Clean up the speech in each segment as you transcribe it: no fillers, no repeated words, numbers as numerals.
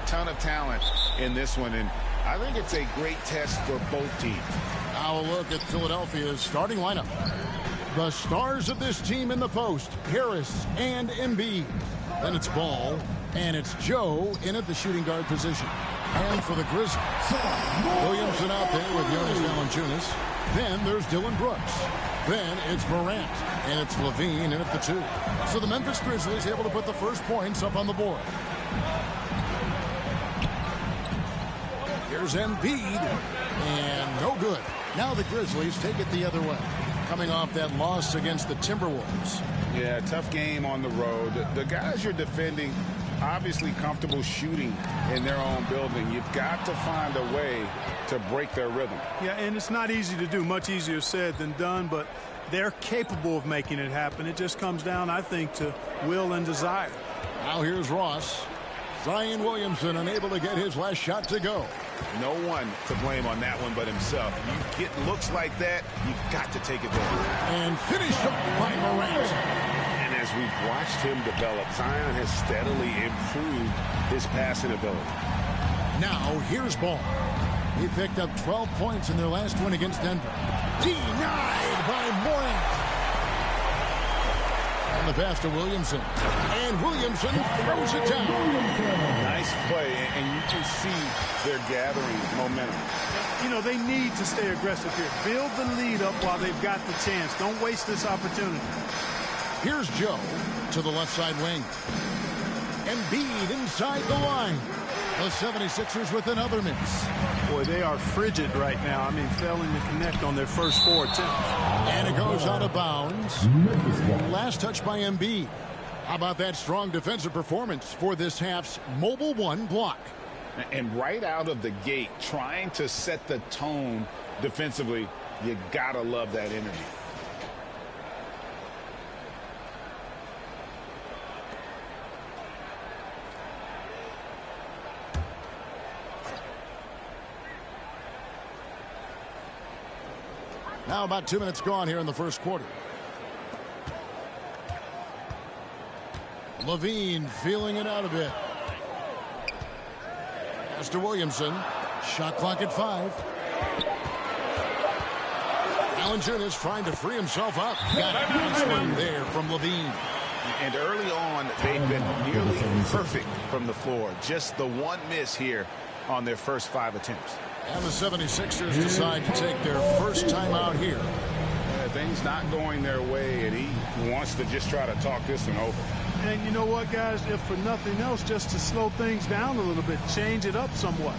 ton of talent in this one, and I think it's a great test for both teams. Now a look at Philadelphia's starting lineup. The stars of this team in the post, Harris and Embiid. Then it's Ball, and it's Joe in at the shooting guard position. And for the Grizzlies, Williamson out there with Jonas Valanciunas. Then there's Dylan Brooks. Then it's Morant, and it's Levine in at the 2. So the Memphis Grizzlies able to put the first points up on the board. Here's Embiid, and no good. Now the Grizzlies take it the other way, coming off that loss against the Timberwolves. Yeah, tough game on the road. The guys you're defending, obviously comfortable shooting in their own building. You've got to find a way to break their rhythm. Yeah, and it's not easy to do. Much easier said than done, but they're capable of making it happen. It just comes down, I think, to will and desire. Now here's Ross. Zion Williamson unable to get his last shot to go. No one to blame on that one but himself. You get looks like that, you've got to take it there. And finished up by Morant. And as we've watched him develop, Zion has steadily improved his passing ability. Now here's Ball. He picked up 12 points in their last win against Denver. Denied by Morant. And the pass to Williamson. And Williamson throws it down. Nice play, and you can see they're gathering momentum. You know, they need to stay aggressive here. Build the lead up while they've got the chance. Don't waste this opportunity. Here's Joe to the left side wing. Embiid inside the line. The 76ers with another miss. Boy, they are frigid right now. I mean, failing to connect on their first 4 attempts. And it goes out of bounds. Last touch by Embiid. How about that strong defensive performance for this half's Mobile One block? And right out of the gate, trying to set the tone defensively, you gotta love that energy. Now about 2 minutes gone here in the first quarter. Levine feeling it out a bit. Pass to Williamson. Shot clock at 5. Valanciunas trying to free himself up. Got a nice one there from Levine. And early on, they've been nearly perfect from the floor. Just the one miss here on their first 5 attempts. And the 76ers decide to take their first time out here. Things not going their way, and he wants to just try to talk this one over. And you know what, guys? If for nothing else, just to slow things down a little bit, change it up somewhat.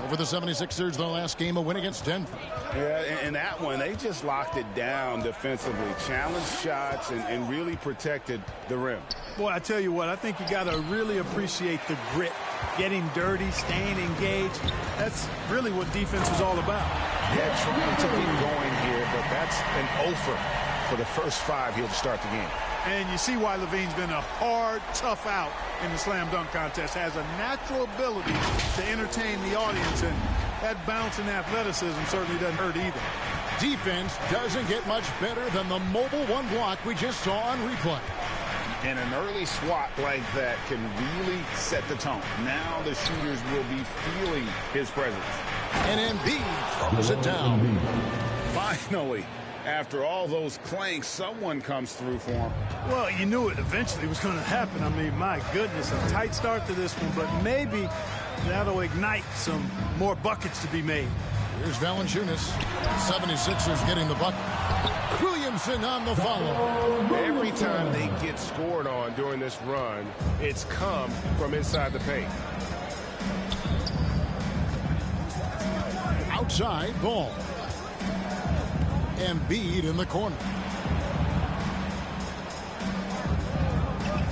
For the 76ers, their last game, a win against Denver. Yeah, and that one, they just locked it down defensively. Challenged shots and really protected the rim. Boy, I tell you what, I think you got to really appreciate the grit. Getting dirty, staying engaged. That's really what defense is all about. Yeah, trying to get going here, but that's an offer for the first 5 here to start the game. And you see why Levine's been a hard, tough out in the slam dunk contest. Has a natural ability to entertain the audience, and that bounce and athleticism certainly doesn't hurt either. Defense doesn't get much better than the Mobile One block we just saw on replay. And an early swat like that can really set the tone. Now the shooters will be feeling his presence. And Embiid throws it down. Finally, after all those clanks, someone comes through for him. Well, you knew it eventually was going to happen. I mean, my goodness, a tight start to this one, but maybe that'll ignite some more buckets to be made. Here's Valanciunas. 76ers getting the bucket. Williamson on the follow. Every time they get scored on during this run, it's come from inside the paint. Outside Ball. Embiid in the corner.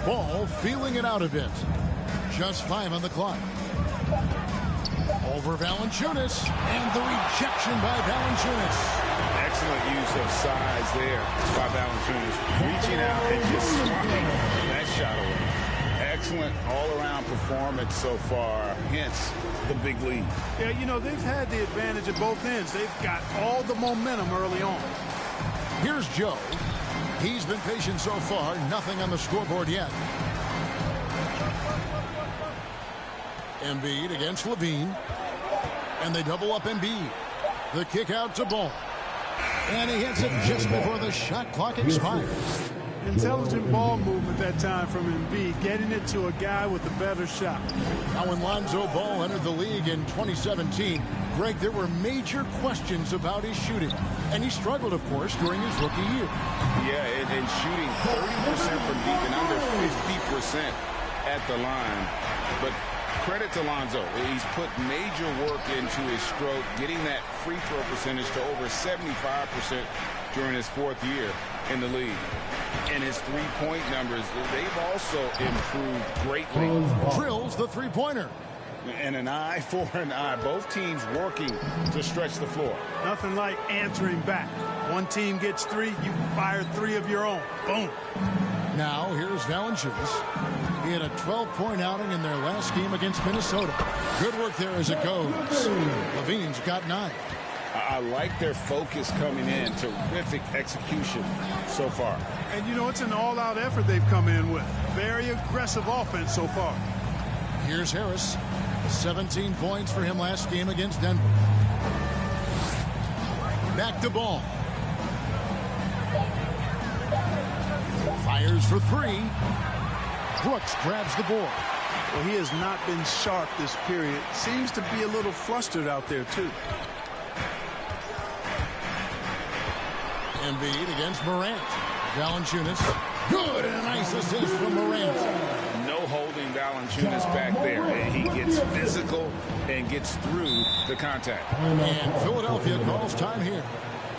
Ball feeling it out a bit. Just 5 on the clock. Over Valanciunas, and the rejection by Valanciunas. Excellent use of size there by Valanciunas. Reaching out and just swinging that shot away. Excellent all-around performance so far, hence the big lead. Yeah, you know, they've had the advantage at both ends. They've got all the momentum early on. Here's Joe. He's been patient so far. Nothing on the scoreboard yet. Embiid against Levine. And they double up Embiid. The kick out to Ball. And he hits it just before the shot clock expires. Intelligent ball movement that time from Embiid, getting it to a guy with a better shot. Now when Lonzo Ball entered the league in 2017, Greg, there were major questions about his shooting. And he struggled, of course, during his rookie year. Yeah, and shooting 30% from deep and under 50% at the line. But credit to Lonzo. He's put major work into his stroke, getting that free throw percentage to over 75% during his 4th year in the league. And his three-point numbers, they've also improved greatly. Drills the three-pointer. And an eye for an eye. Both teams working to stretch the floor. Nothing like answering back. One team gets 3, you fire 3 of your own. Boom. Now here's Valanciunas. He had a 12-point outing in their last game against Minnesota. Good work there as it goes. Levine's got 9. I like their focus coming in. Terrific execution so far. And, you know, it's an all-out effort they've come in with. Very aggressive offense so far. Here's Harris. 17 points for him last game against Denver. Back to Ball. Fires for 3. Brooks grabs the board. Well, he has not been sharp this period. Seems to be a little flustered out there, too. Embiid against Morant. Valanciunas. Good, and a nice assist from Morant. No holding Valanciunas back there. And he gets physical and gets through the contact. And Philadelphia calls time here.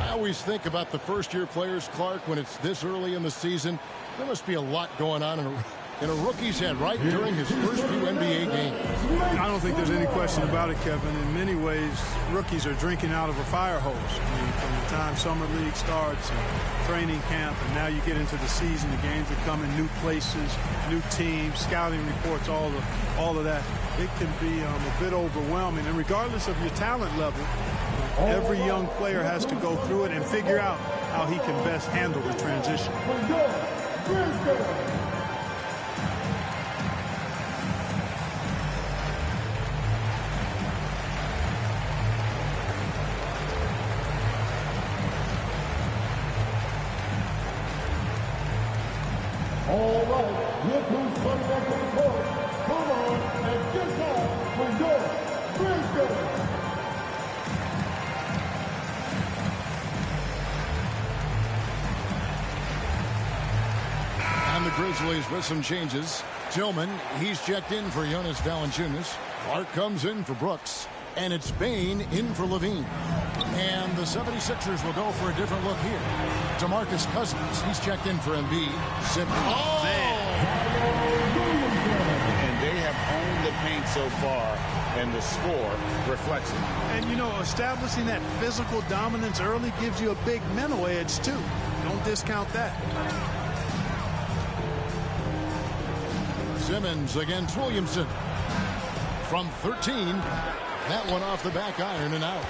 I always think about the first-year players, Clark, when it's this early in the season. There must be a lot going on in a rookie's head right during his first few NBA games. I don't think there's any question about it, Kevin. In many ways, rookies are drinking out of a fire hose. I mean, from the time summer league starts and training camp, and now you get into the season, the games are coming, new places, new teams, scouting reports, all of that. It can be a bit overwhelming. And regardless of your talent level, every young player has to go through it and figure out how he can best handle the transition. All right, look who's coming up to the court. Come on and get down for your Brisbane. And the Grizzlies with some changes. Tillman, he's checked in for Jonas Valanciunas. Clark comes in for Brooks. And it's Bane in for Levine. And the 76ers will go for a different look here. DeMarcus Cousins, he's checked in for Embiid. Simply. Oh! And they have owned the paint so far, and the score reflects it. And, you know, establishing that physical dominance early gives you a big mental edge, too. Don't discount that. Simmons against Williamson. From 13. That one off the back iron and out.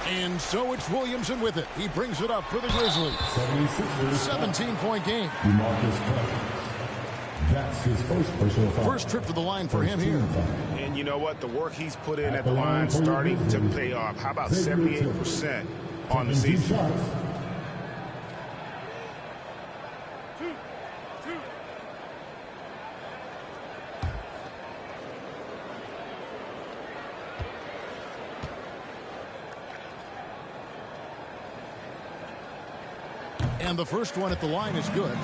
And so it's Williamson with it. He brings it up for the Grizzlies. 17-point game. DeMarcus Cousins. That's his first personal foul. First trip to the line for him here. And you know what? The work he's put in at the line starting to pay off. How about 78% on the season? And the first one at the line is good.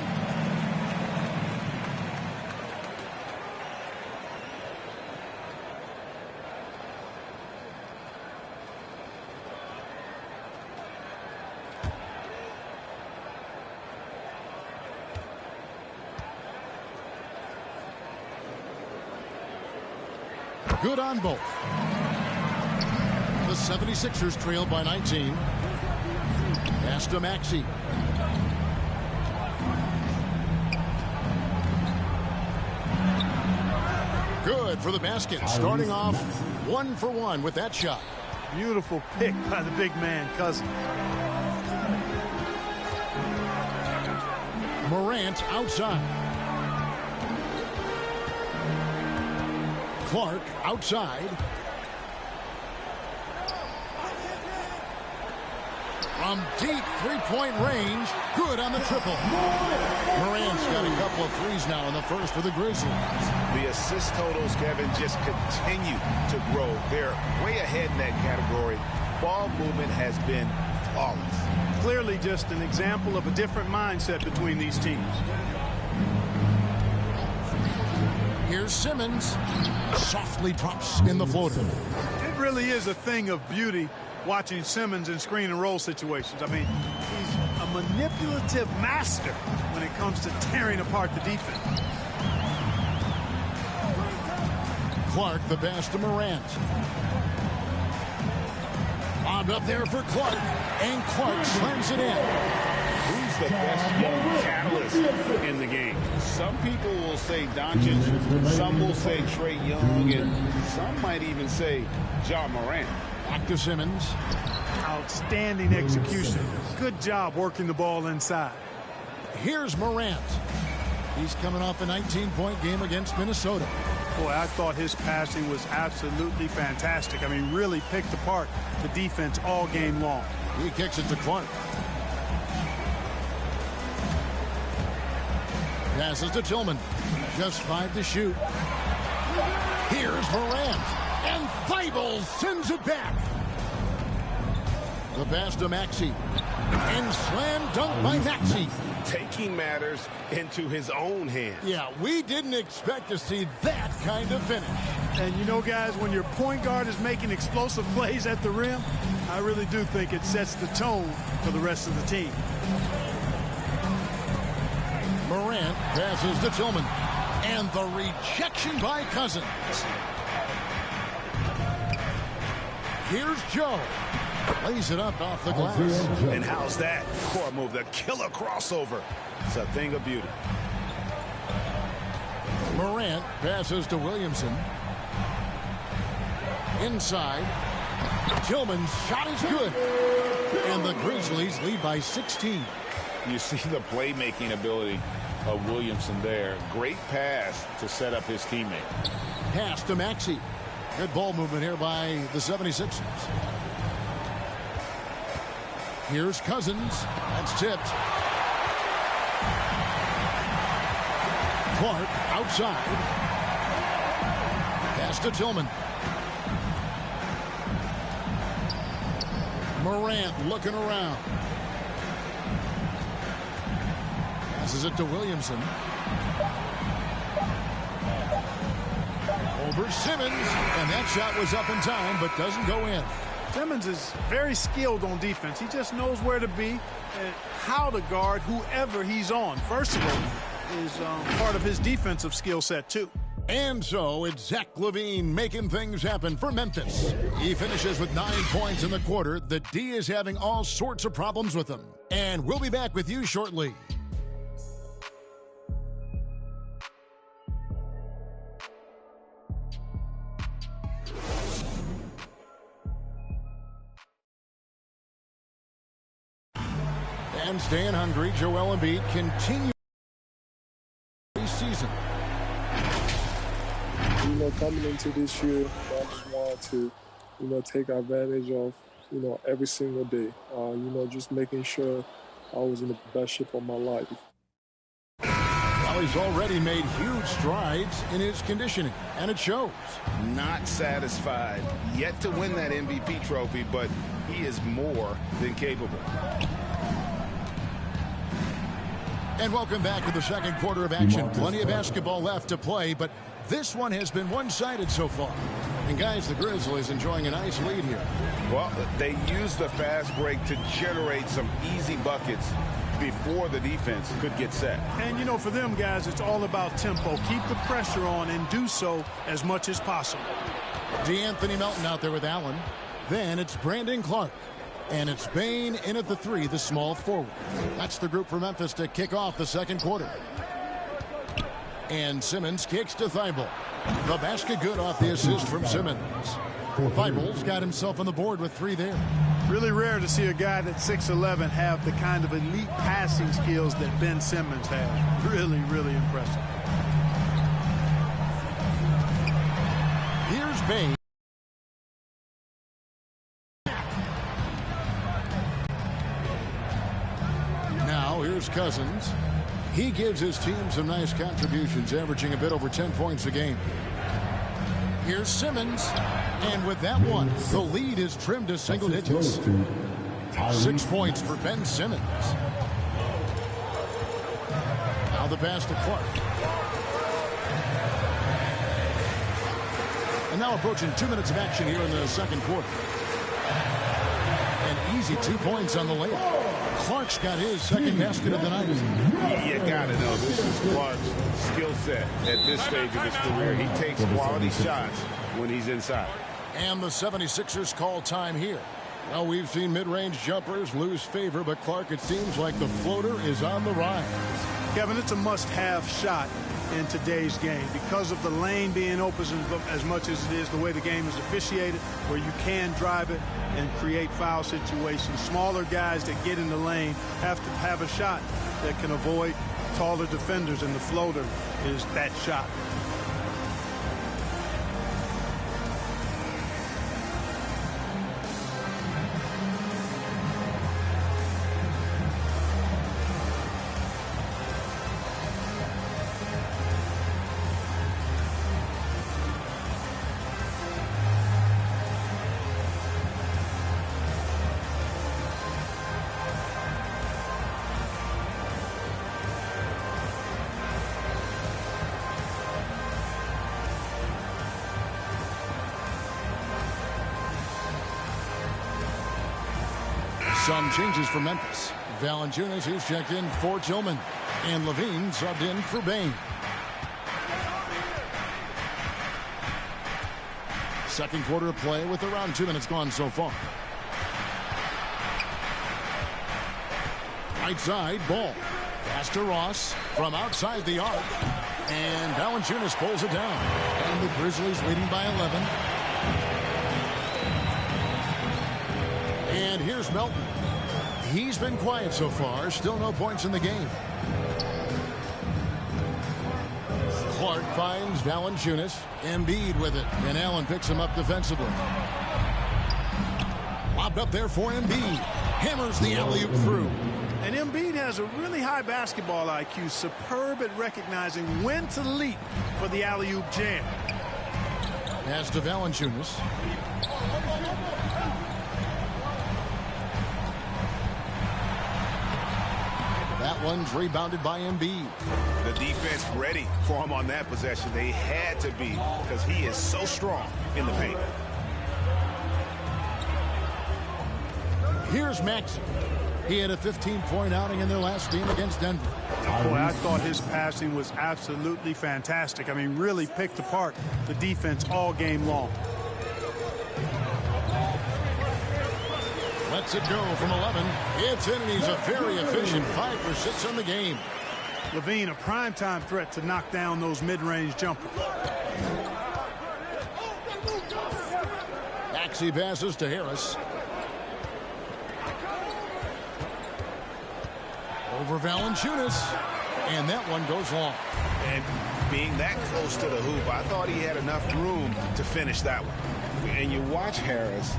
Good on both. The 76ers trail by 19. Pass to Maxey. Good for the basket. Starting off 1 for 1 with that shot. Beautiful pick by the big man, Cousins. Morant outside. Clark outside. From deep three-point range. Good on the triple. Morant's got a couple of threes now in the first for the Grizzlies. The assist totals, Kevin, just continue to grow. They're way ahead in that category. Ball movement has been flawless. Clearly just an example of a different mindset between these teams. Here's Simmons. Softly drops in the floater. It really is a thing of beauty watching Simmons in screen and roll situations. I mean, he's a manipulative master when it comes to tearing apart the defense. Clark, the pass to Morant. Bobbed up there for Clark, and Clark slams it in. Who's the best young catalyst in the game? Some people will say Doncic, some will say Trae Young, and some might even say Ja Morant. Back to Simmons. Outstanding execution. Good job working the ball inside. Here's Morant. He's coming off a 19-point game against Minnesota. Boy, I thought his passing was absolutely fantastic. I mean, really picked apart the defense all game long. He kicks it to Clark. Passes to Tillman. Just 5 to shoot. Here's Morant. And Thibault sends it back. The pass to Maxey. And slam dunk by Maxey. Taking matters into his own hands. Yeah, we didn't expect to see that kind of finish. And you know, guys, when your point guard is making explosive plays at the rim, I really do think it sets the tone for the rest of the team. Morant passes to Tillman. And the rejection by Cousins. Here's Joe. Lays it up off the glass. And how's that? Core move, the killer crossover. It's a thing of beauty. Morant passes to Williamson. Inside. Tillman's shot is good. And the Grizzlies lead by 16. You see the playmaking ability of Williamson there. Great pass to set up his teammate. Pass to Maxey. Good ball movement here by the 76ers. Here's Cousins. That's tipped. Clark outside. Pass to Tillman. Morant looking around. Passes it to Williamson. Over Simmons. And that shot was up in time, but doesn't go in. Simmons is very skilled on defense. He just knows where to be and how to guard whoever he's on. First of all, is part of his defensive skill set, too. And so it's Zach LaVine making things happen for Memphis. He finishes with 9 points in the quarter. The D is having all sorts of problems with him. And we'll be back with you shortly. And staying hungry, Joel Embiid continues this season. You know, coming into this year, I just wanted to, take advantage of, every single day. Just making sure I was in the best shape of my life. Well, he's already made huge strides in his conditioning, and it shows. Not satisfied yet to win that MVP trophy, but he is more than capable. And welcome back to the second quarter of action. Plenty of basketball left to play, but this one has been one-sided so far. And guys, the Grizzlies enjoying a nice lead here. Well, they used the fast break to generate some easy buckets before the defense could get set. And, you know, for them guys, it's all about tempo. Keep the pressure on and do so as much as possible. DeAnthony Melton out there with Allen. Then it's Brandon Clark. And it's Bane in at the 3, the small forward. That's the group for Memphis to kick off the second quarter. And Simmons kicks to Thibault. The basket good off the assist from Simmons. Thibault's got himself on the board with 3 there. Really rare to see a guy that's 6'11" have the kind of elite passing skills that Ben Simmons has. Really, really impressive. Here's Bane. Now here's Cousins. He gives his team some nice contributions, averaging a bit over 10 points a game. Here's Simmons. And with that one, the lead is trimmed to single digits. 6 points for Ben Simmons. Now the pass to Clark. And now approaching 2 minutes of action here in the second quarter. An easy 2 points on the layup. Clark's got his second basket of the night. You got to know this is Clark's skill set at this stage of his career. He takes quality shots when he's inside. And the 76ers call time here. Well, we've seen mid-range jumpers lose favor, but Clark, it seems like the floater is on the rise. Kevin, it's a must-have shot in today's game because of the lane being open as much as it is, the way the game is officiated, where you can drive it and create foul situations. Smaller guys that get in the lane have to have a shot that can avoid taller defenders, and the floater is that shot. Some changes for Memphis. Valanciunas is checked in for Tillman. And Levine subbed in for Bane. Second quarter of play with around 2 minutes gone so far. Right side, ball. Pass to Ross from outside the arc. And Valanciunas pulls it down. And the Grizzlies leading by 11. And here's Melton. He's been quiet so far. Still no points in the game. Clark finds Valanciunas. Embiid with it. And Allen picks him up defensively. Lobbed up there for Embiid. Hammers the alley-oop through. And Embiid has a really high basketball IQ. Superb at recognizing when to leap for the alley-oop jam. Pass to Valanciunas. That one's rebounded by Embiid. The defense ready for him on that possession. They had to be, because he is so strong in the paint. Here's Maxey. He had a 15-point outing in their last game against Denver. Boy, I thought his passing was absolutely fantastic. I mean, really picked apart the defense all game long. Lets it go from 11. It's in, and he's a very efficient 5 for 6 on the game. Levine, a primetime threat to knock down those mid-range jumpers. Maxey passes to Harris. Over Valanciunas. And that one goes long. And being that close to the hoop, I thought he had enough room to finish that one. And you watch Harris,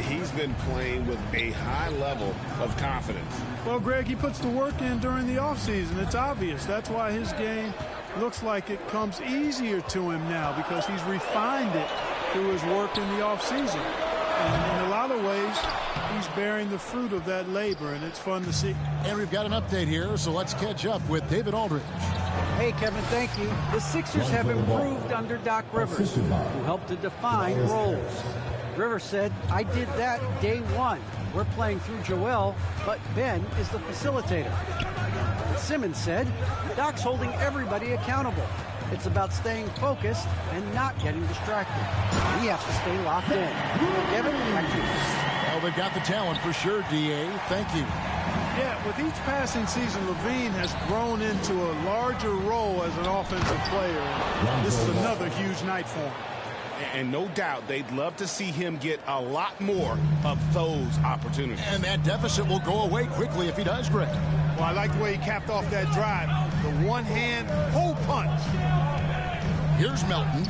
he's been playing with a high level of confidence. Well, Greg, he puts the work in during the offseason. It's obvious. That's why his game looks like it comes easier to him now, because he's refined it through his work in the offseason. And in a lot of ways, he's bearing the fruit of that labor, and it's fun to see. And we've got an update here, so let's catch up with David Aldridge. Hey, Kevin, thank you. The Sixers have improved under Doc Rivers, who helped to define roles. Rivers said, I did that day one. We're playing through Joel, but Ben is the facilitator. Simmons said, Doc's holding everybody accountable. It's about staying focused and not getting distracted. We have to stay locked in. Kevin, back to you. Well, they've got the talent for sure, D.A. Thank you. Yeah, with each passing season, Levine has grown into a larger role as an offensive player. This is another huge night for him. And no doubt they'd love to see him get a lot more of those opportunities. And that deficit will go away quickly if he does, Greg. Well, I like the way he capped off that drive. The one-hand pull punch. Here's Melton.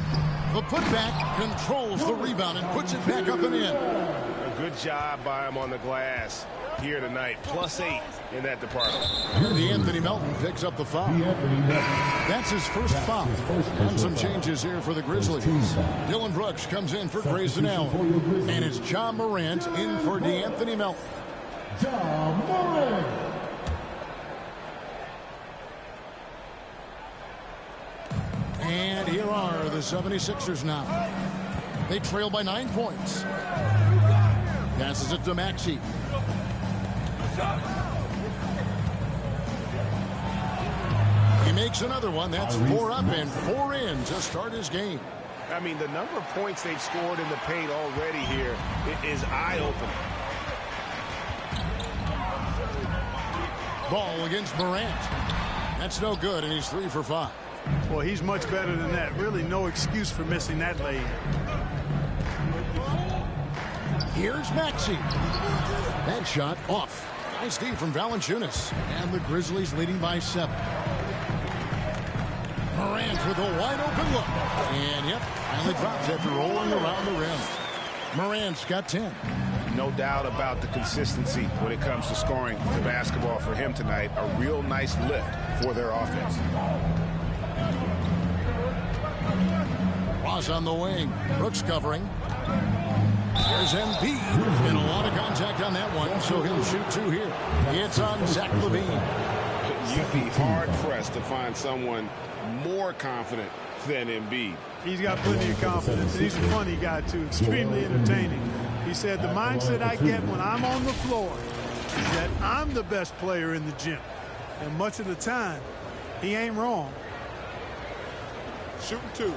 The putback controls the rebound and puts it back up and in. A good job by him on the glass here tonight. +8 in that department. Anthony Melton picks up the foul. That's his first foul. And some changes here for the Grizzlies. Dylan Brooks comes in for Grayson Allen. And it's John Morant in for DeAnthony Melton. John Morant. And here are the 76ers now. They trail by 9 points. Passes it to Maxey. He makes another one. That's 4 up and 4 in to start his game. I mean, the number of points they've scored in the paint already here is eye-opening. Ball against Morant. That's no good, and he's 3 for 5. Well, he's much better than that. Really no excuse for missing that lay. Here's Maxey. That shot off. Nice D from Valanciunas. And the Grizzlies leading by 7. Morant with a wide open look. And yep, finally drops after rolling around the rim. Morant's got 10. No doubt about the consistency when it comes to scoring the basketball for him tonight. A real nice lift for their offense. Ross on the wing. Brooks covering. There's Embiid. And a lot of contact on that one, so he'll shoot 2 here. It's on Zach LaVine. You'd be hard-pressed to find someone more confident than Embiid. He's got plenty of confidence, and he's a funny guy, too. Extremely entertaining. He said, the mindset I get when I'm on the floor is that I'm the best player in the gym. And much of the time, he ain't wrong. Shooting 2.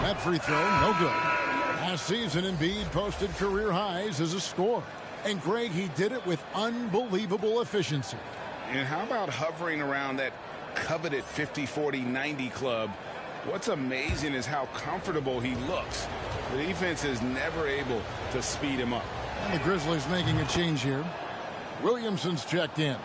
That free throw, no good. Last season, Embiid posted career highs as a scorer. And, Greg, he did it with unbelievable efficiency. And how about hovering around that coveted 50-40-90 club? What's amazing is how comfortable he looks. The defense is never able to speed him up. And the Grizzlies making a change here. Williamson's checked in.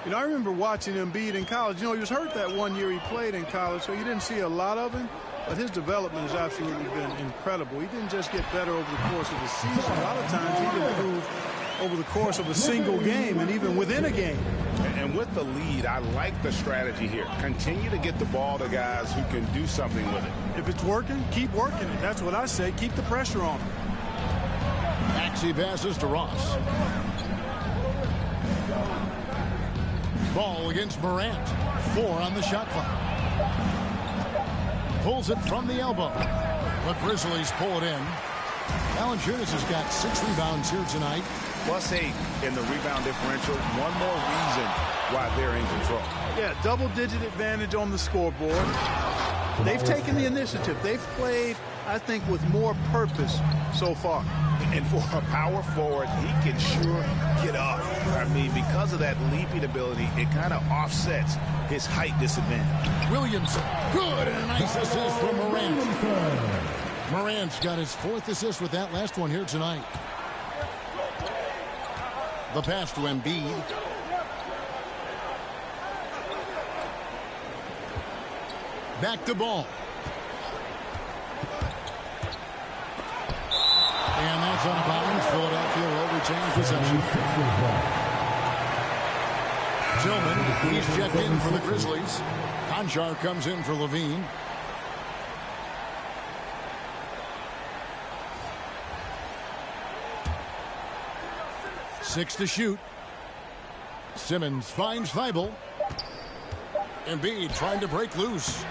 You know, I remember watching Embiid in college. You know, he was hurt that one year he played in college, so you didn't see a lot of him. But his development has absolutely been incredible. He didn't just get better over the course of the season. A lot of times he improved over the course of a single game and even within a game. And with the lead, I like the strategy here. Continue to get the ball to guys who can do something with it. If it's working, keep working it. That's what I say. Keep the pressure on him. Maxey passes to Ross. Ball against Morant. 4 on the shot clock. Pulls it from the elbow. The Grizzlies pull it in. Valanciunas has got 6 rebounds here tonight. +8 in the rebound differential. One more reason why they're in control. Yeah, double-digit advantage on the scoreboard. They've taken the initiative. They've played, I think, with more purpose so far. And for a power forward, he can sure get up. I mean, because of that leaping ability, it kind of offsets his height disadvantage. Williamson. Good, and a nice assist from Morant. Morant's got his 4th assist with that last one here tonight. The pass to Embiid. Back to Ball. And that's out of bounds. Philadelphia will retain possession. Tillman, he's checked in for the Grizzlies. Konchar comes in for LaVine. Six to shoot. Simmons finds Thibault. Embiid trying to break loose.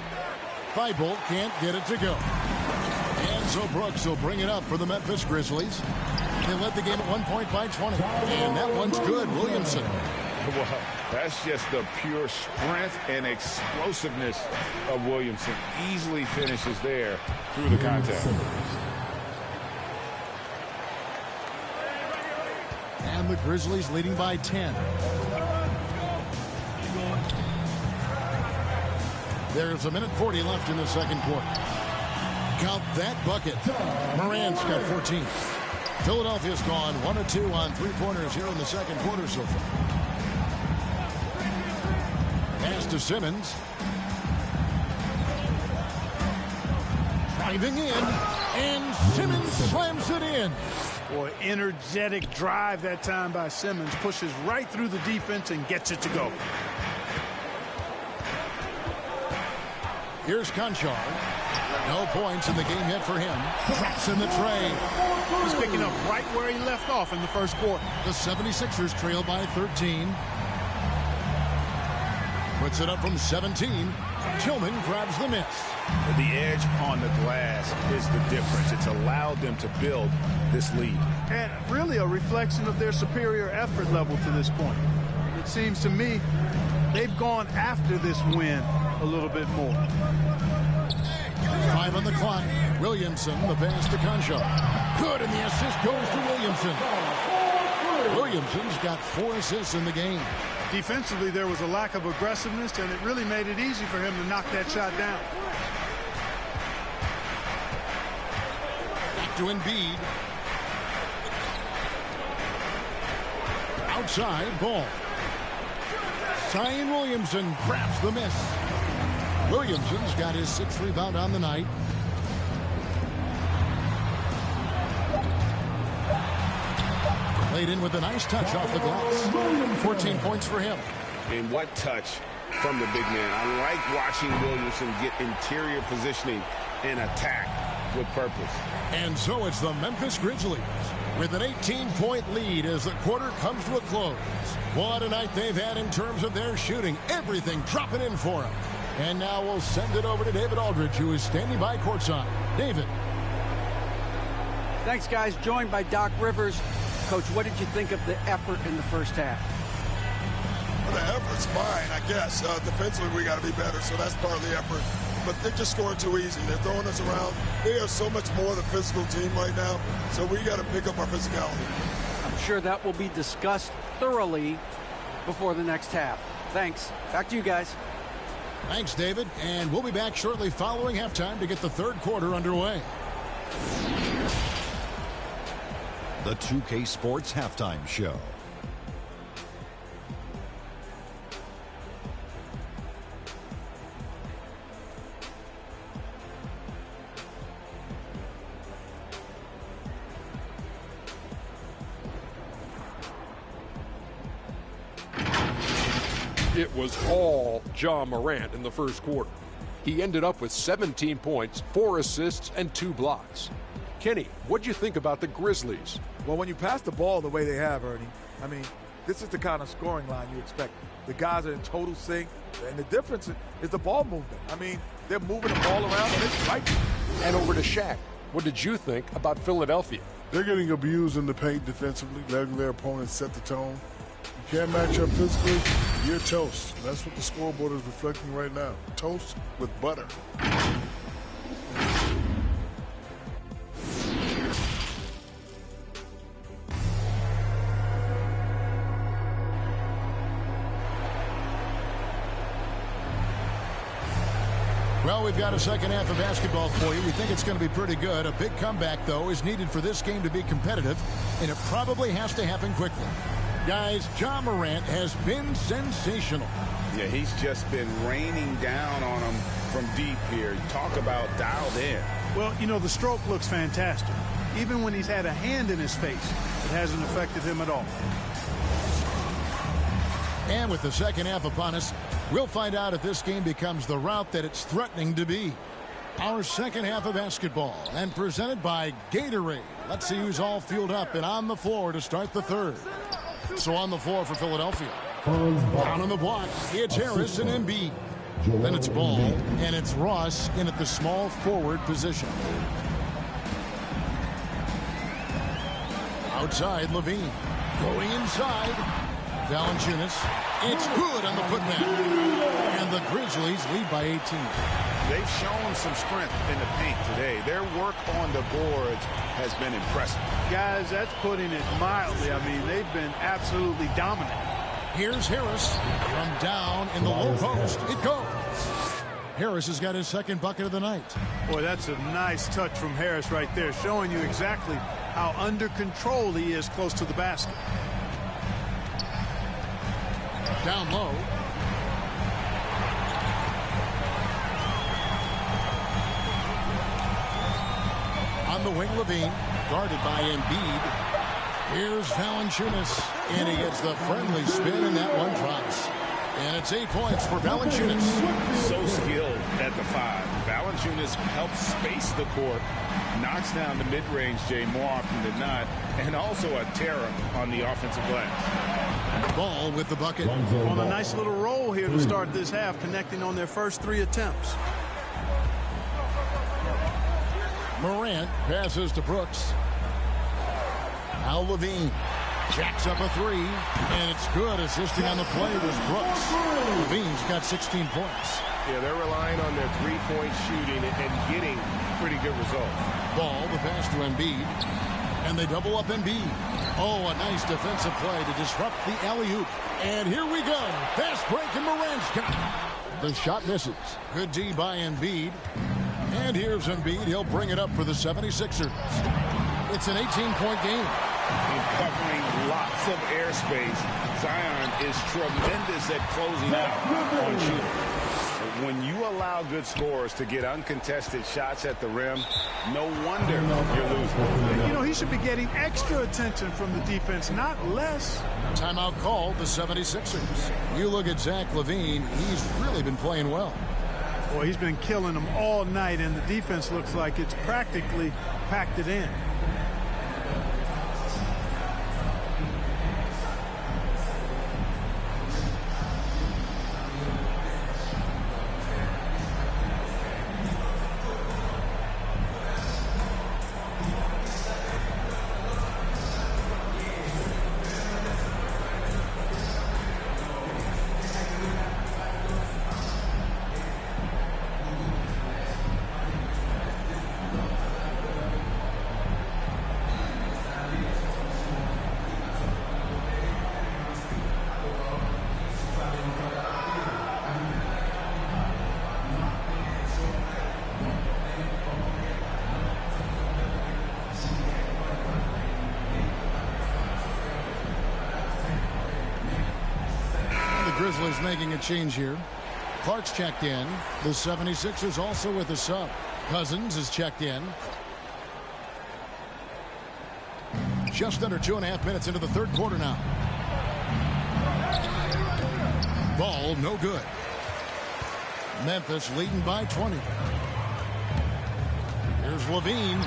Thibault can't get it to go. And so Brooks will bring it up for the Memphis Grizzlies. They led the game at 1 point by 20. And that one's good. Williamson. Well, that's just the pure strength and explosiveness of Williamson. Easily finishes there through the contact. And the Grizzlies leading by 10. There's 1:40 left in the second quarter. Count that bucket. Morant's got 14. Philadelphia's gone 1 of 2 on three-pointers here in the second quarter so far. Pass to Simmons. Driving in, and Simmons slams it in. Boy, energetic drive that time by Simmons. Pushes right through the defense and gets it to go. Here's Conchar. No points in the game yet for him. Traps in the tray. He's picking up right where he left off in the first quarter. The 76ers trail by 13. Puts it up from 17. Tillman grabs the miss. The edge on the glass is the difference. It's allowed them to build this lead. And really a reflection of their superior effort level to this point. It seems to me they've gone after this win a little bit more. 5 on the clock. Williamson, the pass to Conchar. Good, and the assist goes to Williamson. Williamson's got 4 assists in the game. Defensively, there was a lack of aggressiveness, and it really made it easy for him to knock that shot down. Back to Embiid. Outside, ball. Zion Williamson grabs the miss. Williamson's got his 6th rebound on the night. Played in with a nice touch off the glass. 14 points for him. And what touch from the big man. I like watching Williamson get interior positioning and attack with purpose. And so it's the Memphis Grizzlies with an 18-point lead as the quarter comes to a close. What a night they've had in terms of their shooting. Everything dropping in for them. And now we'll send it over to David Aldridge, who is standing by courtside. David. Thanks, guys. Joined by Doc Rivers. Coach, what did you think of the effort in the first half? Well, the effort's fine, I guess. Defensively, we got to be better, so that's part of the effort. But they're just scoring too easy. They're throwing us around. They are so much more the physical team right now, so we got to pick up our physicality. I'm sure that will be discussed thoroughly before the next half. Thanks. Back to you guys. Thanks, David. And we'll be back shortly following halftime to get the third quarter underway. The 2K Sports Halftime Show. It was all Ja Morant in the first quarter. He ended up with 17 points, 4 assists, and 2 blocks. Kenny, what do you think about the Grizzlies? Well, when you pass the ball the way they have, Ernie, I mean, this is the kind of scoring line you expect. The guys are in total sync, and the difference is the ball movement. I mean, they're moving the ball around, and it's right. And over to Shaq. What did you think about Philadelphia? They're getting abused in the paint defensively, letting their opponents set the tone. You can't match up physically, you're toast. That's what the scoreboard is reflecting right now. Toast with butter. Well, we've got a second half of basketball for you. We think it's going to be pretty good. A big comeback, though, is needed for this game to be competitive, and it probably has to happen quickly. Guys, Ja Morant has been sensational. Yeah, he's just been raining down on him from deep here. Talk about dialed in. Well, you know, the stroke looks fantastic. Even when he's had a hand in his face, it hasn't affected him at all. And with the second half upon us, we'll find out if this game becomes the route that it's threatening to be. Our second half of basketball, and presented by Gatorade. Let's see who's all fueled up and on the floor to start the third. So on the floor for Philadelphia. Down on the block, it's Harris and Embiid. Then it's Ball, and it's Ross in at the small forward position. Outside, Levine. Going inside. Valanciunas. It's good on the putback. And the Grizzlies lead by 18. They've shown some strength in the paint today. Their work on the boards has been impressive. Guys, that's putting it mildly. I mean, they've been absolutely dominant. Here's Harris from down in the low post. It goes. Harris has got his second bucket of the night. Boy, that's a nice touch from Harris right there, showing you exactly how under control he is close to the basket. Down low. On the wing, Levine, guarded by Embiid. Here's Valanciunas, and he gets the friendly spin, and that one drops. And it's 8 points for Valanciunas. So skilled at the 5. Valanciunas helps space the court, knocks down the mid-range Jay more often than not, and also a terror on the offensive glass. Ball with the bucket. On a nice little roll here to start this half, connecting on their first 3 attempts. Morant passes to Brooks. Now Levine jacks up a 3, and it's good. Assisting on the play was Brooks. Levine's got 16 points. Yeah, they're relying on their three-point shooting and getting pretty good results. Ball, the pass to Embiid, and they double up Embiid. Oh, a nice defensive play to disrupt the alley-oop. And here we go. Fast break, and Morant's got it. The shot misses. Good D by Embiid. And here's Embiid. He'll bring it up for the 76ers. It's an 18-point game. In covering lots of airspace, Zion is tremendous at closing out on shooting. When you allow good scorers to get uncontested shots at the rim, no wonder you're losing. You know, he should be getting extra attention from the defense, not less. Timeout called, the 76ers. You look at Zach LaVine, he's really been playing well. Boy, he's been killing them all night, and the defense looks like it's practically packed it in. Grizzlies making a change here. Clark's checked in. The 76ers also with a sub. Cousins is checked in. Just under 2.5 minutes into the third quarter now. Ball no good. Memphis leading by 20. Here's Levine.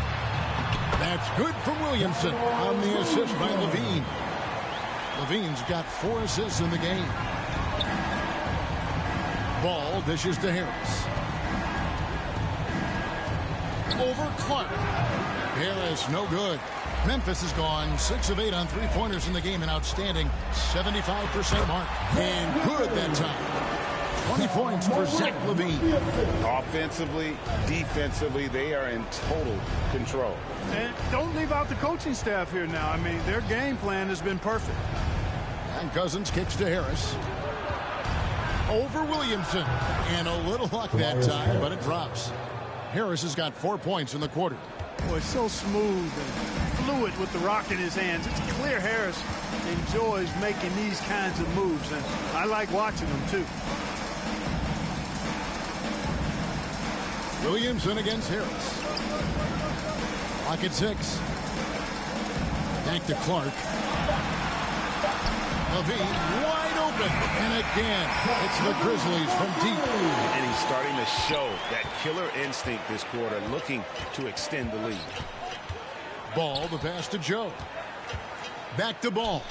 That's good from Williamson on the assist by Levine. Levine's got 4 assists in the game. Ball dishes to Harris. Over Clark. Harris, no good. Memphis has gone 6 of 8 on three-pointers in the game, an outstanding 75% mark. And good that time. 20 points for Zach LaVine. Offensively, defensively, they are in total control. And don't leave out the coaching staff here now. I mean, their game plan has been perfect. And Cousins kicks to Harris. Over Williamson. And a little luck that time, but it drops. Harris has got 4 points in the quarter. Boy, so smooth and fluid with the rock in his hands. It's clear Harris enjoys making these kinds of moves, and I like watching them too. Williamson against Harris. Clock at 6. Back to Clark. LaVine wide open. And again, it's the Grizzlies from deep. And he's starting to show that killer instinct this quarter, looking to extend the lead. Ball, the pass to Joe. Back to Ball.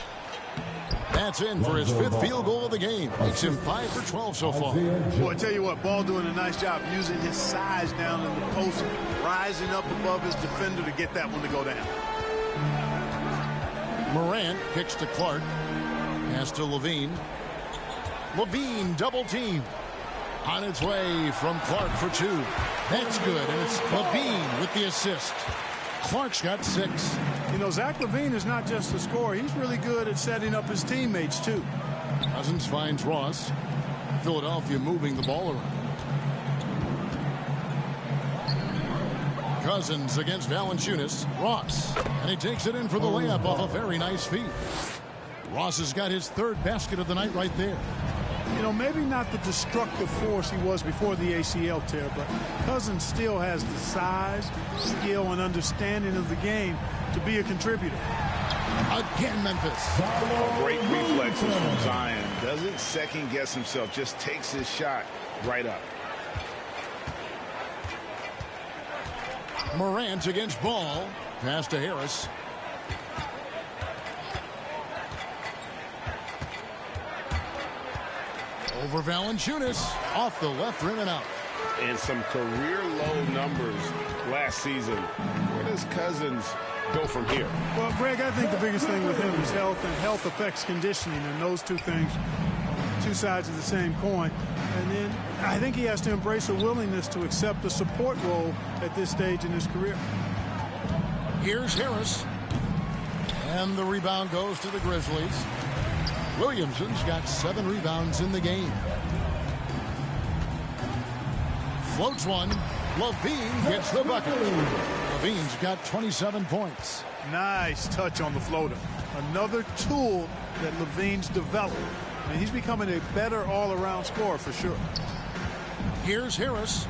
That's in for his 5th field goal of the game. Makes him 5 for 12 so far. Boy, I tell you what, Ball doing a nice job using his size down in the post, rising up above his defender to get that one to go down. Morant kicks to Clark. Pass to Levine. Levine double team. On its way from Clark for 2. That's good, and it's Levine with the assist. Clark's got 6. You know, Zach LaVine is not just a scorer. He's really good at setting up his teammates, too. Cousins finds Ross. Philadelphia moving the ball around. Cousins against Valanciunas. Ross. And he takes it in for the layup off a very nice feed. Ross has got his 3rd basket of the night right there. You know, maybe not the destructive force he was before the ACL tear, but Cousins still has the size, skill, and understanding of the game to be a contributor. Again, Memphis. Great reflexes from Zion. Doesn't second guess himself, just takes his shot right up. Morant against Ball. Pass to Harris. Over Valanciunas. Off the left rim and out. And some career low numbers last season. Where does Cousins go from here? Well, Greg, I think the biggest thing with him is health, and health affects conditioning, and those two things, two sides of the same coin. And then I think he has to embrace a willingness to accept a support role at this stage in his career. Here's Harris. And the rebound goes to the Grizzlies. Williamson's got 7 rebounds in the game. Floats one. Levine gets the bucket. Levine's got 27 points. Nice touch on the floater. Another tool that Levine's developed. I mean, he's becoming a better all-around scorer for sure. Here's Harris.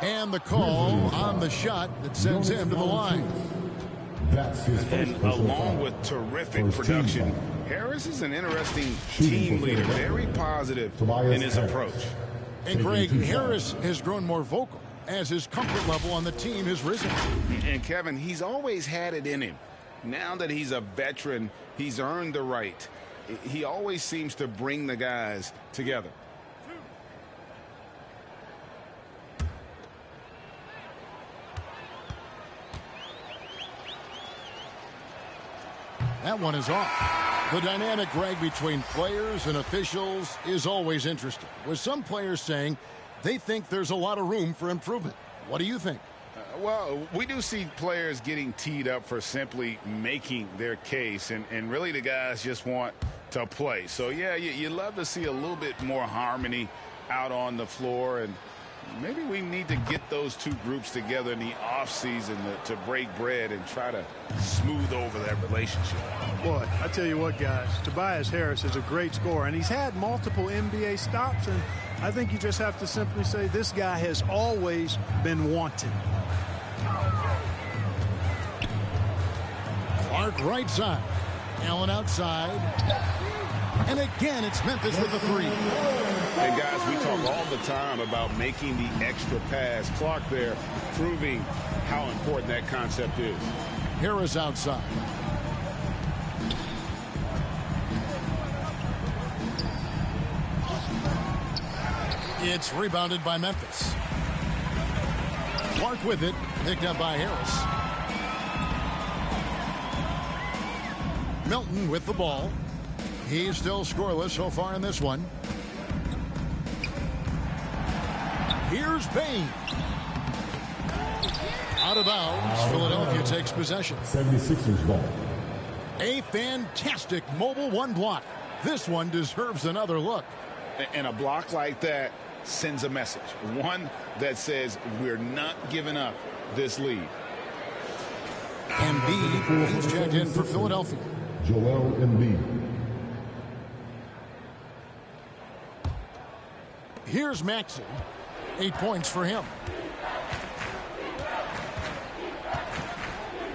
And the call on the shot that sends him to the line. And along with terrific production, Harris is an interesting team leader, very positive in his approach. And Greg, Harris has grown more vocal as his comfort level on the team has risen. And Kevin, he's always had it in him. Now that he's a veteran, he's earned the right. He always seems to bring the guys together. That one is off. The dynamic, Greg, between players and officials is always interesting, with some players saying they think there's a lot of room for improvement. What do you think? Well, we do see players getting teed up for simply making their case, and really the guys just want to play. So, yeah, you love to see a little bit more harmony out on the floor, and maybe we need to get those two groups together in the offseason to break bread and try to smooth over that relationship. Boy, I tell you what, guys, Tobias Harris is a great scorer, and he's had multiple NBA stops, and I think you just have to simply say this guy has always been wanted. Clark right side. Allen outside. And again, it's Memphis with the 3. And guys, we talk all the time about making the extra pass. Clark there proving how important that concept is. Harris outside. It's rebounded by Memphis. Clark with it, picked up by Harris. Milton with the ball. He's still scoreless so far in this one. Here's Payne. Out of bounds. Philadelphia takes possession. 76ers ball. A fantastic mobile one block. This one deserves another look. And a block like that sends a message. One that says we're not giving up this lead. Embiid, he's checked in for Philadelphia. Joel Embiid. Here's Maxey. 8 points for him.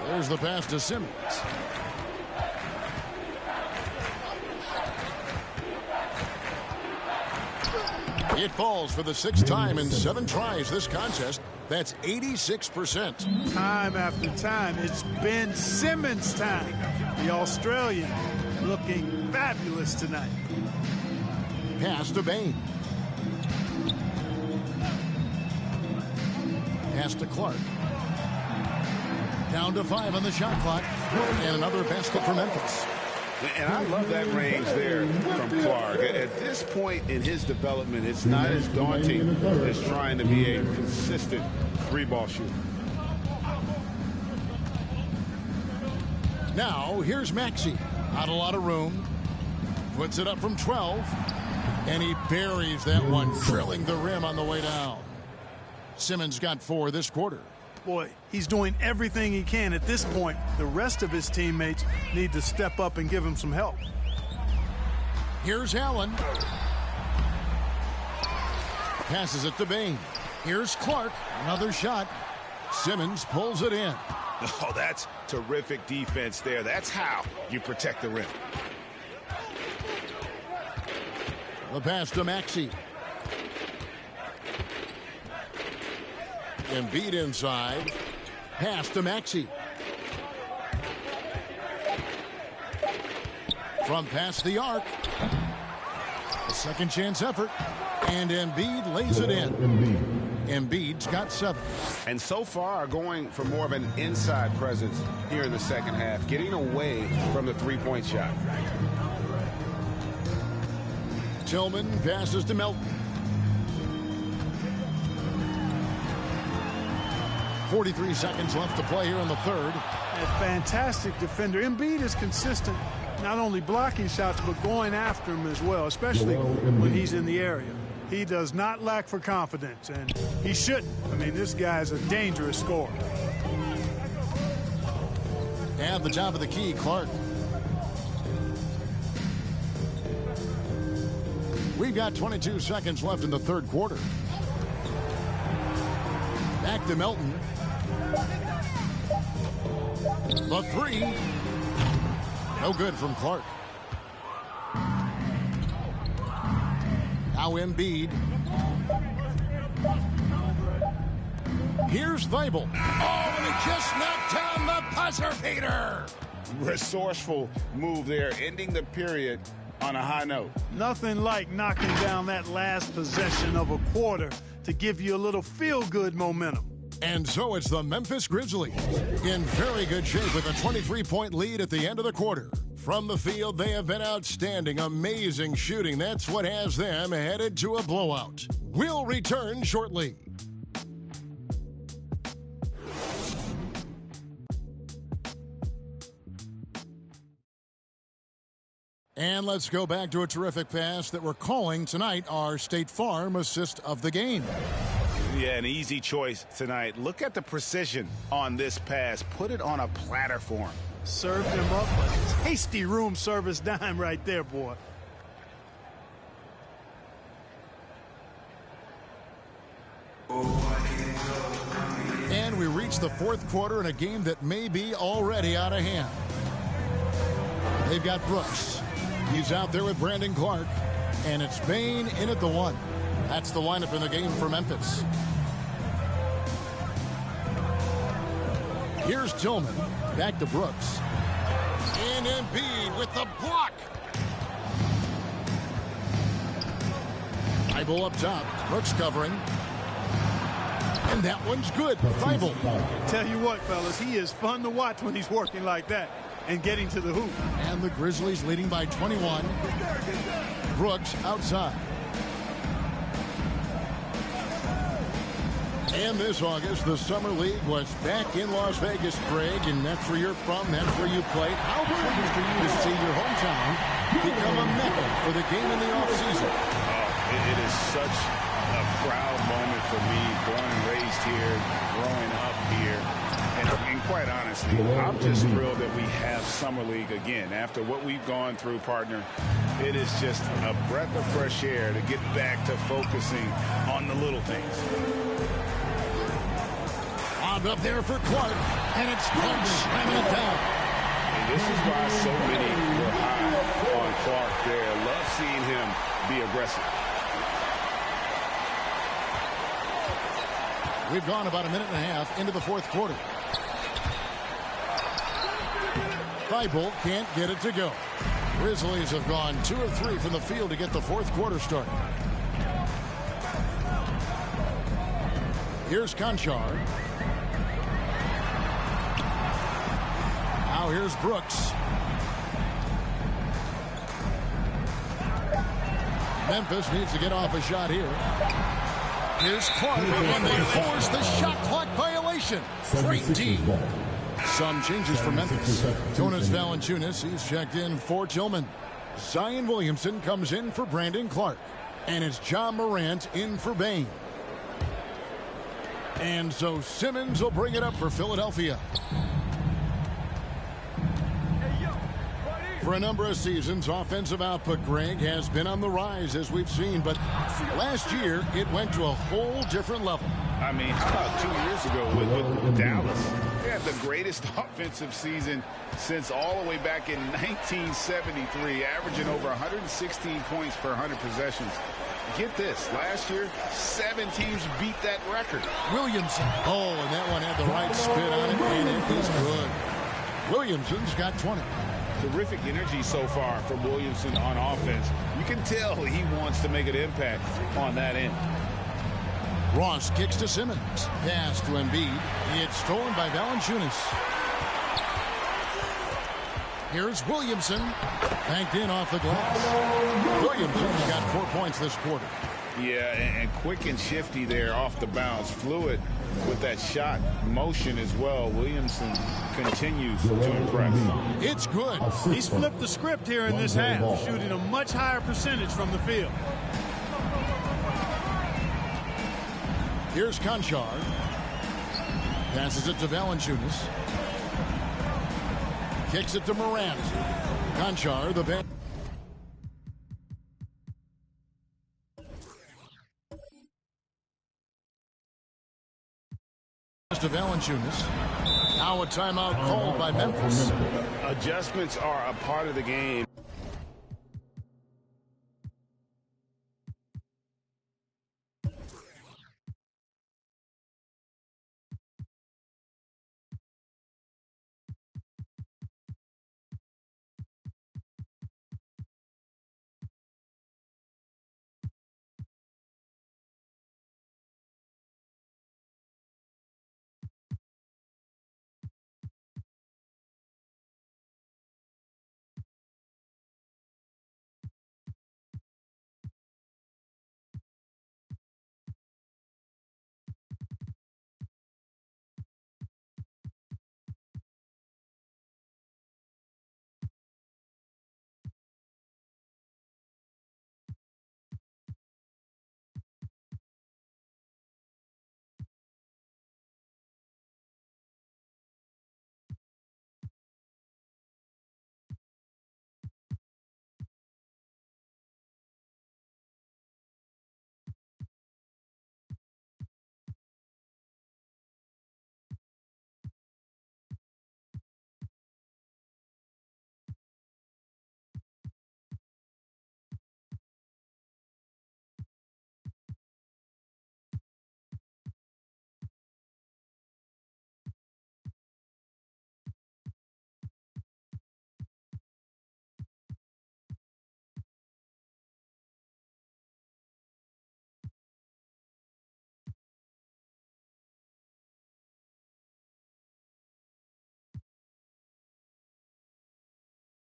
There's the pass to Simmons. It falls for the 6th time in 7 tries this contest. That's 86%. Time after time, it's Ben Simmons' time. The Australian looking fabulous tonight. Pass to Bane. Pass to Clark. Down to 5 on the shot clock. And another basket for Memphis. And I love that range there from Clark. At this point in his development, it's not as daunting as trying to be a consistent three-ball shooter. Now, here's Maxey. Not a lot of room. Puts it up from 12. And he buries that one, drilling the rim on the way down. Simmons got 4 this quarter. Boy, he's doing everything he can at this point. The rest of his teammates need to step up and give him some help. Here's Allen. Passes it to Bane. Here's Clark. Another shot. Simmons pulls it in. Oh, that's terrific defense there. That's how you protect the rim. The pass to Maxey. Embiid inside. Pass to Maxey. From past the arc. A second chance effort. And Embiid lays it in. Embiid's got 7. And so far going for more of an inside presence here in the second half, getting away from the three-point shot. Tillman passes to Melton. 43 seconds left to play here in the third. A fantastic defender. Embiid is consistent, not only blocking shots, but going after them as well, especially when he's in the area. He does not lack for confidence, and he shouldn't. I mean, this guy's a dangerous scorer. And the top of the key, Clark. We've got 22 seconds left in the third quarter. Back to Melton. The 3. No good from Clark. Now Embiid. Here's Weibel. Oh, and he just knocked down the buzzer beater. Resourceful move there, ending the period on a high note. Nothing like knocking down that last possession of a quarter to give you a little feel-good momentum. And so it's the Memphis Grizzlies in very good shape with a 23-point lead at the end of the quarter. From the field, they have been outstanding, amazing shooting. That's what has them headed to a blowout. We'll return shortly. And let's go back to a terrific pass that we're calling tonight our State Farm assist of the game. Yeah, an easy choice tonight. Look at the precision on this pass. Put it on a platter for him. Served him up a tasty room service dime right there, boy. And we reach the fourth quarter in a game that may be already out of hand. They've got Brooks. He's out there with Brandon Clark. And it's Bane in at the 1. That's the lineup in the game for Memphis. Here's Tillman. Back to Brooks. And Embiid with the block. Thibault up top. Brooks covering. And that one's good. Thibault. Tell you what, fellas, he is fun to watch when he's working like that and getting to the hoop. And the Grizzlies leading by 21. Brooks outside. And this August, the Summer League was back in Las Vegas, Greg, and that's where you're from, that's where you play. How pleased are you to see your hometown become a mecca for the game in the offseason? It is such a proud moment for me, born and raised here, growing up here. And quite honestly, I'm just thrilled that we have Summer League again. After what we've gone through, partner, it is just a breath of fresh air to get back to focusing on the little things. Up there for Clark, and it's Clark slamming it down. And this is why so many were high on Clark there. Love seeing him be aggressive. We've gone about a minute and a half into the fourth quarter. Thibault can't get it to go. Grizzlies have gone 2 of 3 from the field to get the fourth quarter started. Here's Conchar. Now here's Brooks. Memphis needs to get off a shot here. Here's Clark, and they force the shot clock violation. Great team. Some changes for Memphis. Jonas Valanciunas, he's checked in for Tillman. Zion Williamson comes in for Brandon Clark. And it's Ja Morant in for Bane. And so Simmons will bring it up for Philadelphia. For a number of seasons, offensive output, Greg, has been on the rise, as we've seen. But last year, it went to a whole different level. I mean, how about 2 years ago with Dallas? They had the greatest offensive season since all the way back in 1973, averaging over 116 points per 100 possessions. Get this, last year, 7 teams beat that record. Williamson. Oh, and that one had the right spin on it, and it is good. Williamson's got 20. Terrific energy so far from Williamson on offense. You can tell he wants to make an impact on that end. Ross kicks to Simmons. Pass to Embiid. It's stolen by Valanciunas. Here's Williamson. Banked in off the glass. Williamson's got 4 points this quarter. Yeah, and quick and shifty there off the bounce. Fluid with that shot motion as well. Williamson continues to impress. It's good. He's flipped the script here in this half, shooting a much higher percentage from the field. Here's Conchar. Passes it to Valanciunas. Kicks it to Morant. Conchar, the bench. To Valanciunas. Now a timeout called by Memphis. Adjustments are a part of the game.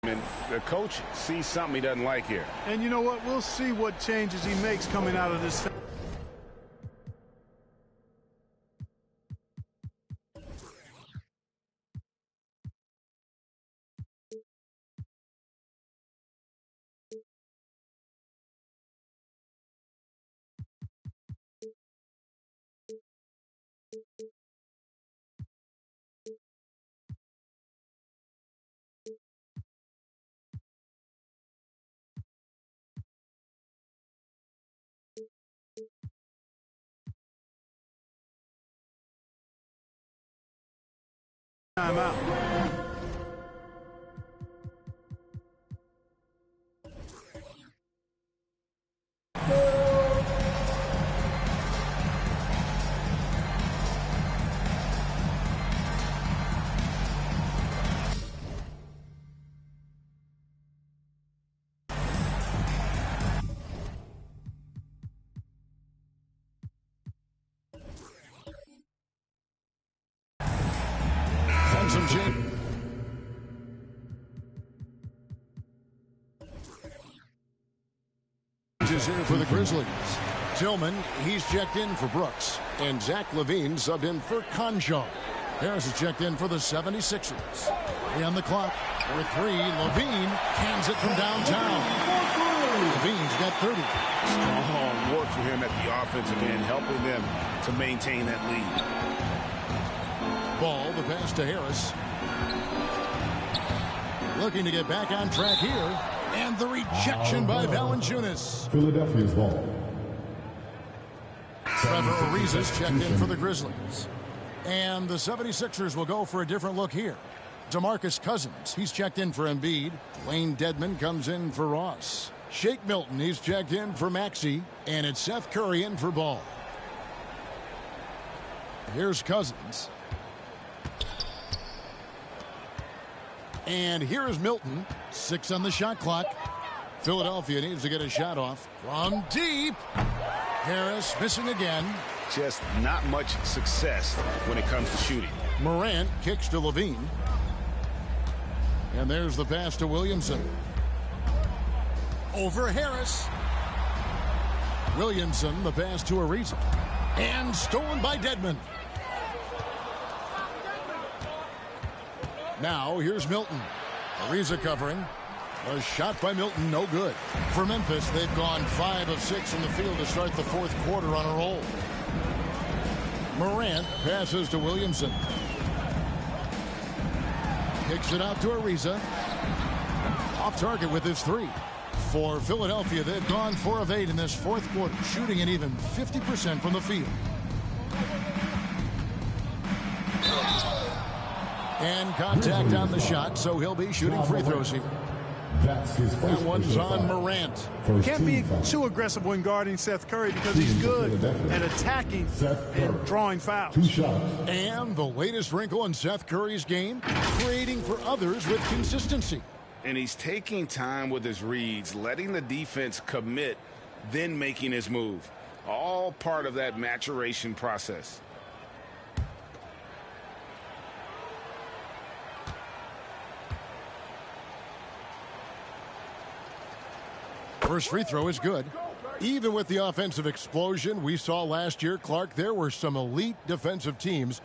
And the coach sees something he doesn't like here. And you know what? We'll see what changes he makes coming out of this. is here for the Grizzlies. Tillman, he's checked in for Brooks. And Zach LaVine subbed in for Conjo. Harris is checked in for the 76ers. On the clock for three. LaVine hands it from downtown. LaVine's got 30. Strong work for him at the offensive end, helping them to maintain that lead. Ball, the pass to Harris. Looking to get back on track here. And the rejection by Valanciunas. Philadelphia's ball. Trevor Ariza's checked in for the Grizzlies. And the 76ers will go for a different look here. DeMarcus Cousins, he's checked in for Embiid. Wayne Dedmon comes in for Ross. Shake Milton, he's checked in for Maxey. And it's Seth Curry in for Ball. Here's Cousins. And here is Milton. 6 on the shot clock. Philadelphia needs to get a shot off from deep. Harris missing again. Just not much success when it comes to shooting. Morant kicks to LaVine. And there's the pass to Williamson. Over Harris. Williamson, the pass to Ariza. And stolen by Dedmon. Now here's Milton. Ariza covering. A shot by Milton, no good. For Memphis, they've gone 5 of 6 in the field to start the fourth quarter on a roll. Morant passes to Williamson. Kicks it out to Ariza. Off target with his 3. For Philadelphia, they've gone 4 of 8 in this fourth quarter, shooting at even 50% from the field. And contact on the shot, so he'll be shooting free throws here. That's his first. That one's on Morant. Can't be too aggressive when guarding Seth Curry because he's good at attacking and drawing fouls. 2 shots. And the latest wrinkle in Seth Curry's game, creating for others with consistency. And he's taking time with his reads, letting the defense commit, then making his move. All part of that maturation process. First free throw is good. Even with the offensive explosion we saw last year, Clark, there were some elite defensive teams.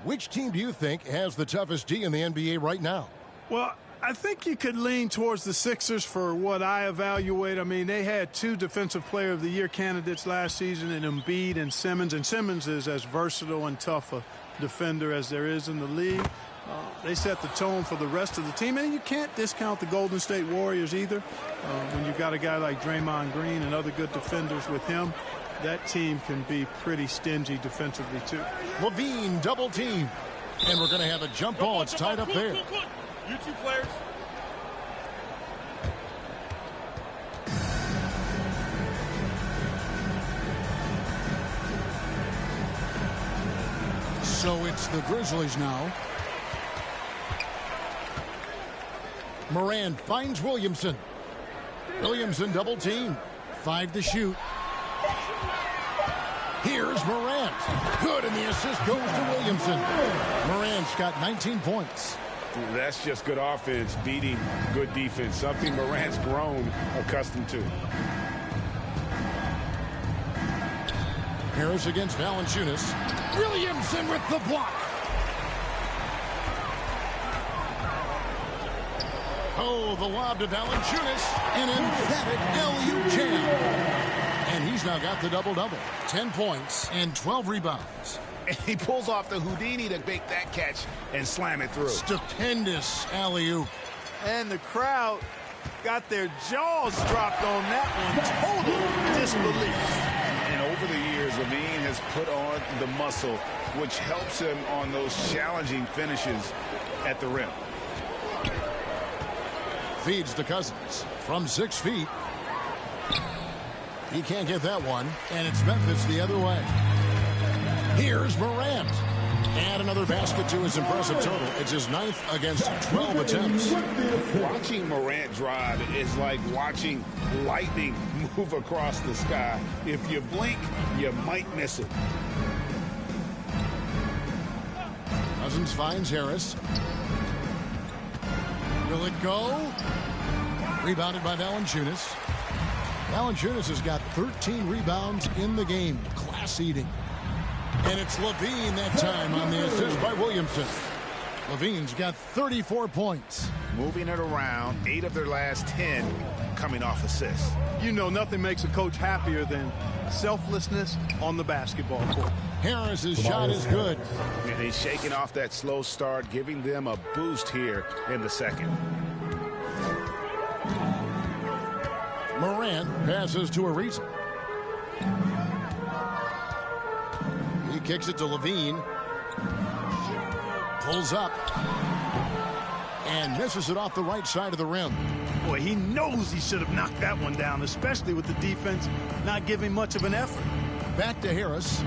Which team do you think has the toughest D in the NBA right now? Well, I think you could lean towards the Sixers for what I evaluate. I mean, they had 2 Defensive Player of the Year candidates last season in Embiid and Simmons. And Simmons is as versatile and tough a defender as there is in the league. They set the tone for the rest of the team. And you can't discount the Golden State Warriors either. When you've got a guy like Draymond Green and other good defenders with him, that team can be pretty stingy defensively too. LaVine double team. And we're going to have a jump ball. It's tied up there. You 2 players. So it's the Grizzlies now. Moran finds Williamson. Williamson double team. 5 to shoot. Here's Morant. Good, and the assist goes to Williamson. Morant's got 19 points. That's just good offense beating good defense, something Morant's grown accustomed to. Harris against Valanciunas. Williamson with the block. Oh, the lob to Valanciunas. An emphatic LU jam. And he's now got the double-double. 10 points and 12 rebounds. And he pulls off the Houdini to make that catch and slam it through. Stupendous alley-oop. And the crowd got their jaws dropped on that one. Total disbelief. And over the years, LaVine has put on the muscle, which helps him on those challenging finishes at the rim. Feeds to Cousins from 6 feet. He can't get that one, and it's Memphis the other way. Here's Morant. And another basket to his impressive total. It's his 9th against 12 attempts. Watching Morant drive is like watching lightning move across the sky. If you blink, you might miss it. Cousins finds Harris. Will it go? Rebounded by Valanciunas. Valanciunas has got 13 rebounds in the game. Class eating. And it's Levine that time on the assist by Williamson. Levine's got 34 points. Moving it around, 8 of their last 10 coming off assists. You know, nothing makes a coach happier than selflessness on the basketball court. Harris's shot is good. And he's shaking off that slow start, giving them a boost here in the second. Morant passes to Ariza. He kicks it to Levine. Pulls up. And misses it off the right side of the rim. Boy, he knows he should have knocked that one down, especially with the defense not giving much of an effort. Back to Harris.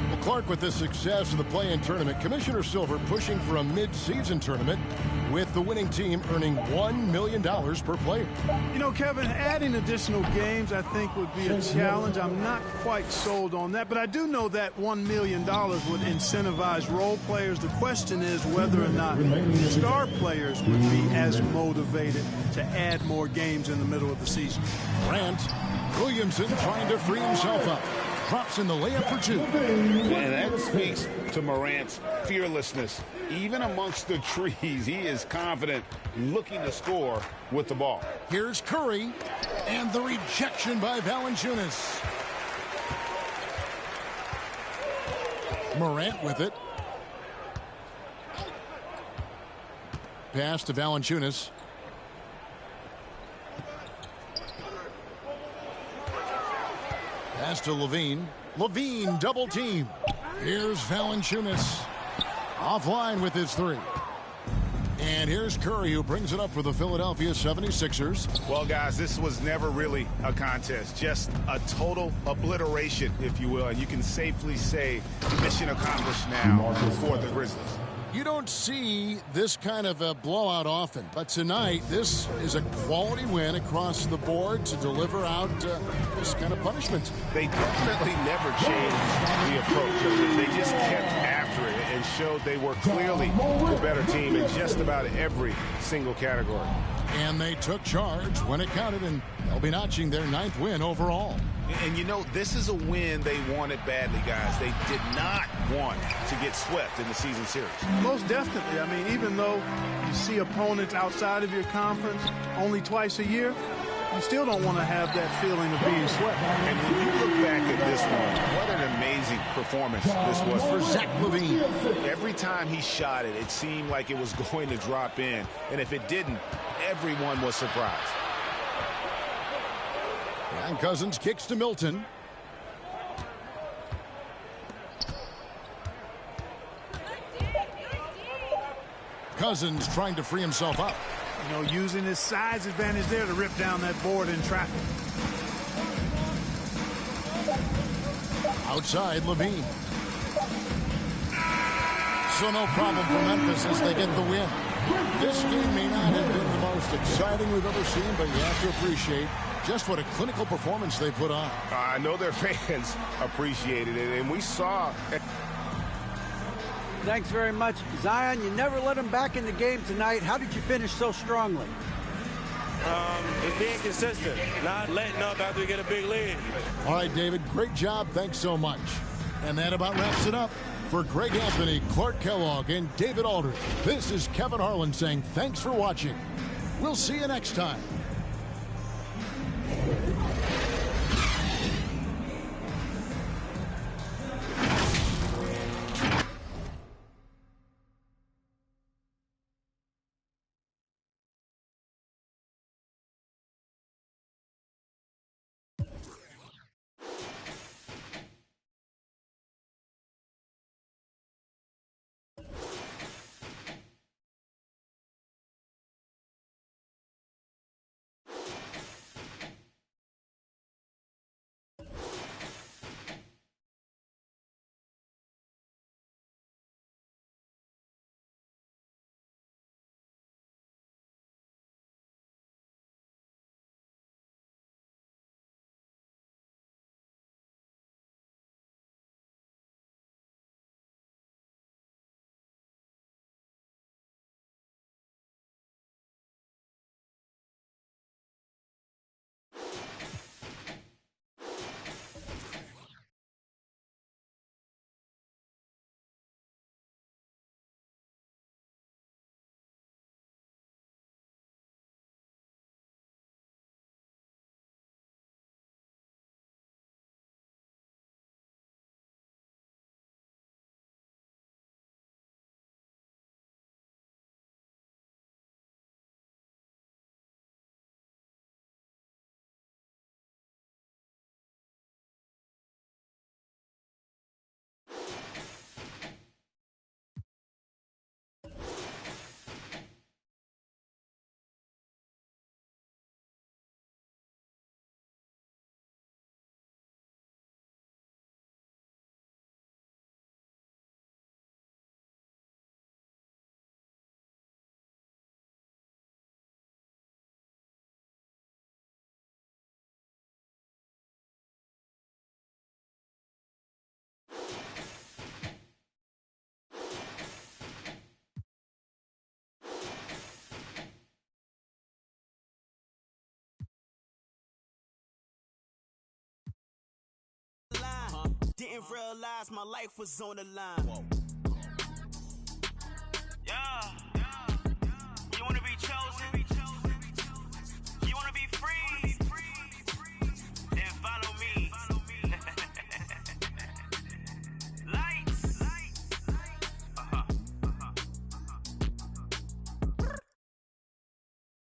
Well, Clark, with the success of the play-in tournament, Commissioner Silver pushing for a mid-season tournament with the winning team earning $1 million per player. You know, Kevin, adding additional games I think would be a challenge. I'm not quite sold on that, but I do know that $1 million would incentivize role players. The question is whether or not star players would be as motivated to add more games in the middle of the season. Grant, Williamson trying to free himself up. Drops in the layup for 2. And that speaks to Morant's fearlessness. Even amongst the trees, he is confident, looking to score with the ball. Here's Curry, and the rejection by Valanciunas. Morant with it. Pass to Valanciunas. Pass to Levine. Levine double team. Here's Valanciunas. Offline with his 3. And here's Curry, who brings it up for the Philadelphia 76ers. Well, guys, this was never really a contest. Just a total obliteration, if you will. And you can safely say mission accomplished now for the Grizzlies. You don't see this kind of a blowout often, but tonight this is a quality win across the board to deliver out this kind of punishment. They definitely never changed the approach. They just kept after it and showed they were clearly the better team in just about every single category. And they took charge when it counted, and they'll be notching their 9th win overall. And, you know, this is a win they wanted badly, guys. They did not want to get swept in the season series. Most definitely. I mean, even though you see opponents outside of your conference only twice a year, you still don't want to have that feeling of being swept. And when you look back at this one, what an amazing performance this was for Zach LaVine. Every time he shot it, it seemed like it was going to drop in. And if it didn't, everyone was surprised. And Cousins kicks to Milton. Cousins trying to free himself up. You know, using his size advantage there to rip down that board in traffic. Outside, Levine. So no problem for Memphis as they get the win. This game may not have been the most exciting we've ever seen, but you have to appreciate just what a clinical performance they put on. I know their fans appreciated it, and we saw. Thanks very much, Zion. You never let them back in the game tonight. How did you finish so strongly? It's being consistent, not letting up after we get a big lead. All right, David, great job. Thanks so much. And that about wraps it up. For Greg Anthony, Clark Kellogg, and David Aldridge, this is Kevin Harlan saying thanks for watching. We'll see you next time. Didn't realize my life was on the line. Yeah. You wanna be chosen?